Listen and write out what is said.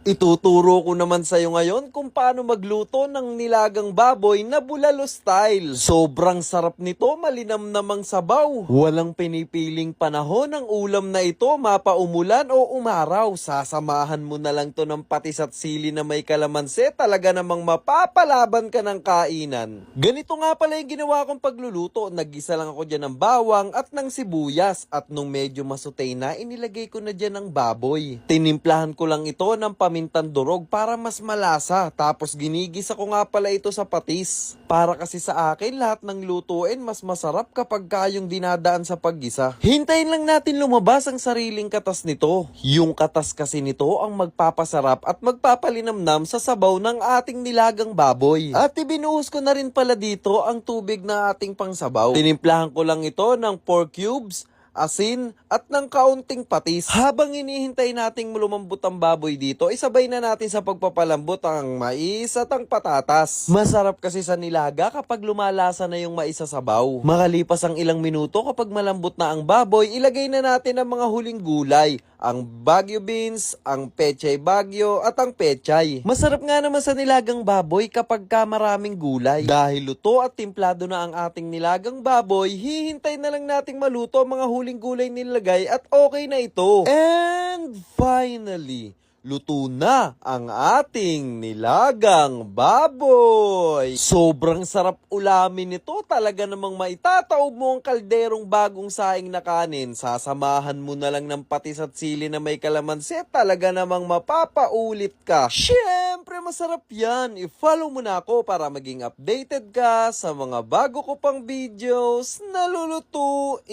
Ituturo ko naman sa'yo ngayon kung paano magluto ng nilagang baboy na bulalo style. Sobrang sarap nito, malinam namang sabaw. Walang pinipiling panahon ang ulam na ito, mapaumulan o umaraw. Sasamahan mo na lang to ng patis at sili na may kalamansi, talaga namang mapapalaban ka ng kainan. Ganito nga pala yung ginawa kong pagluluto. Naggisa lang ako dyan ng bawang at ng sibuyas. At nung medyo masutay na, inilagay ko na dyan ng baboy. Tinimplahan ko lang ito ng pamintang durog para mas malasa. Tapos ginigisa ko nga pala ito sa patis. Para kasi sa akin, lahat ng lutuin mas masarap kapag kayong dinadaan sa paggisa. Hintayin lang natin lumabas ang sariling katas nito. Yung katas kasi nito ang magpapasarap at magpapalinamnam sa sabaw ng ating nilagang baboy. At ibinuhos ko na rin pala dito ang tubig na ating pangsabaw. Tinimplahan ko lang ito ng pork cubes, asin, at ng kaunting patis. Habang inihintay nating lumambot ang baboy dito, isabay na natin sa pagpapalambot ang mais at ang patatas. Masarap kasi sa nilaga kapag lumalasa na yung mais sa sabaw. Makalipas ang ilang minuto kapag malambot na ang baboy, ilagay na natin ang mga huling gulay. Ang Baguio beans, ang pechay Baguio, at ang pechay. Masarap nga naman sa nilagang baboy kapag maraming gulay. Dahil luto at timplado na ang ating nilagang baboy, hihintay na lang nating maluto ang mga huling gulay nilagay at okay na ito. And finally, luto na ang ating nilagang baboy. Sobrang sarap ulamin nito. Talaga namang maitataob mo ang kalderong bagong saing na kanin. Sasamahan mo na lang ng patis at sili na may kalamansi. Talaga namang mapapaulit ka. Syempre masarap yan. I-follow mo na ako para maging updated ka sa mga bago ko pang videos na lulutuin.